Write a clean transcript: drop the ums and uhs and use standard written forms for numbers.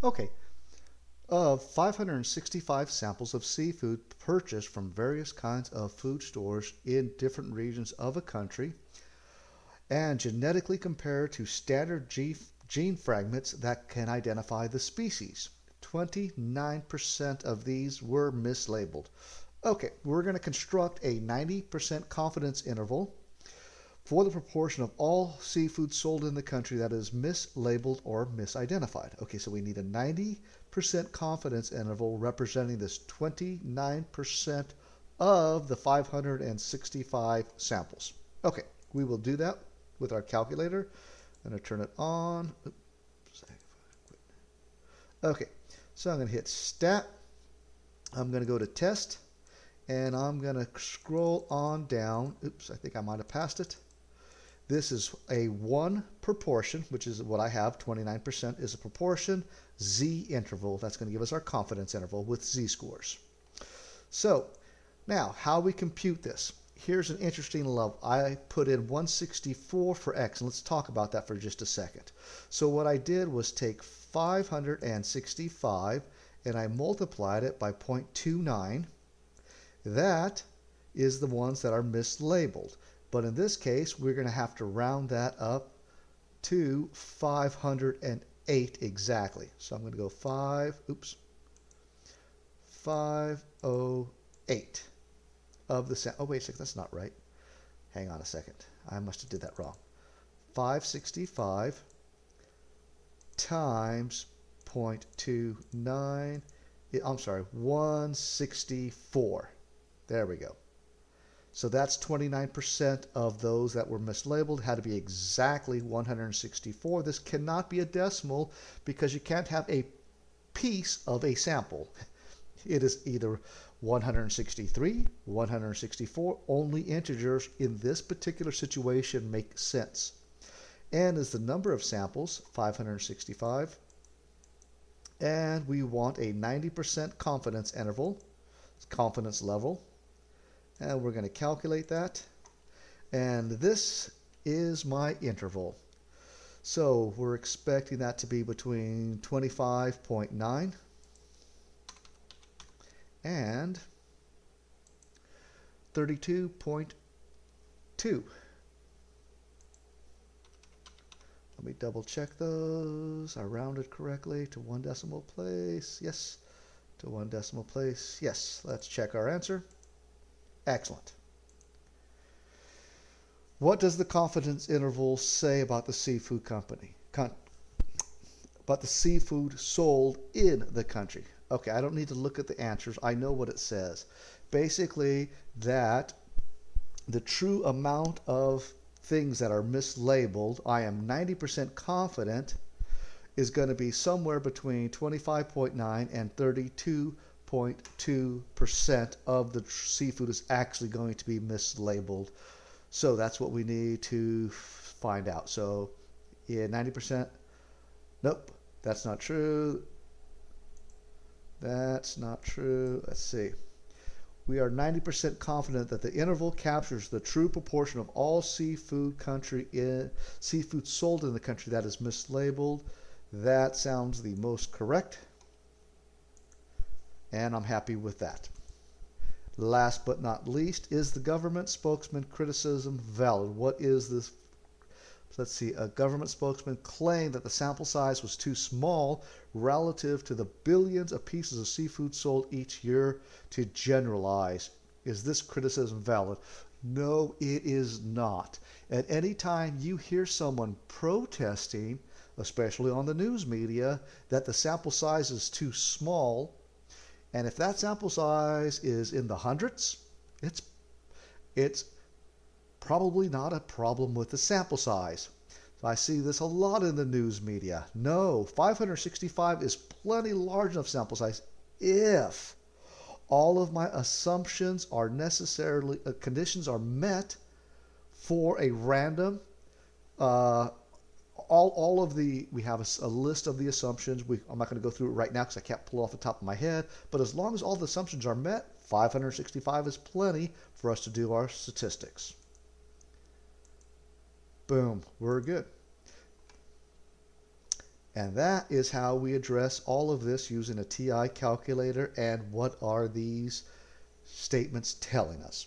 Okay, of 565 samples of seafood purchased from various kinds of food stores in different regions of a country and genetically compared to standard gene fragments that can identify the species. 29% of these were mislabeled. Okay, we're going to construct a 90% confidence interval for the proportion of all seafood sold in the country that is mislabeled or misidentified. Okay, so we need a 90% confidence interval representing this 29% of the 565 samples. Okay, we will do that with our calculator. I'm going to turn it on. Oops. Okay, so I'm going to hit stat. I'm going to go to test, and I'm going to scroll on down. Oops, I think I might have passed it. This is a 1 proportion, which is what I have. 29% is a proportion. Z interval, that's going to give us our confidence interval with Z-scores. So now how we compute this. Here's an interesting level. I put in 164 for X, and let's talk about that for just a second. So what I did was take 565 and I multiplied it by 0.29. That is the ones that are mislabeled. But in this case, we're going to have to round that up to 508 exactly. So I'm going to go 508 of the oh, wait a second, that's not right. Hang on a second. I must have did that wrong. 565 times 0.29. I'm sorry, 164. There we go. So that's 29% of those that were mislabeled had to be exactly 164. This cannot be a decimal because you can't have a piece of a sample. It is either 163, 164. Only integers in this particular situation make sense. N is the number of samples, 565. And we want a 90% confidence interval, confidence level. And we're going to calculate that. And this is my interval. So we're expecting that to be between 25.9 and 32.2. Let me double check those. I rounded correctly to 1 decimal place. Yes, to 1 decimal place. Yes, let's check our answer. Excellent. What does the confidence interval say about the seafood company? About the seafood sold in the country? Okay, I don't need to look at the answers. I know what it says. Basically, that the true amount of things that are mislabeled, I am 90% confident, is going to be somewhere between 25.9 and 32.2% of the seafood is actually going to be mislabeled. So that's what we need to find out. So yeah, 90%. Nope, that's not true. That's not true. Let's see. We are 90% confident that the interval captures the true proportion of all seafood sold in the country that is mislabeled. That sounds the most correct, and I'm happy with that. Last but not least, is the government spokesman criticism valid? What is this? Let's see. A government spokesman claimed that the sample size was too small relative to the billions of pieces of seafood sold each year to generalize. Is this criticism valid? No, it is not. At any time you hear someone protesting, especially on the news media, that the sample size is too small, and if that sample size is in the hundreds, it's probably not a problem with the sample size. I see this a lot in the news media. No, 565 is plenty large enough sample size if all of my assumptions are necessarily, conditions are met for a random, all of the, we have a list of the assumptions. I'm not going to go through it right now because I can't pull it off the top of my head. But as long as all the assumptions are met, 565 is plenty for us to do our statistics. Boom, we're good. And that is how we address all of this using a TI calculator. And what are these statements telling us?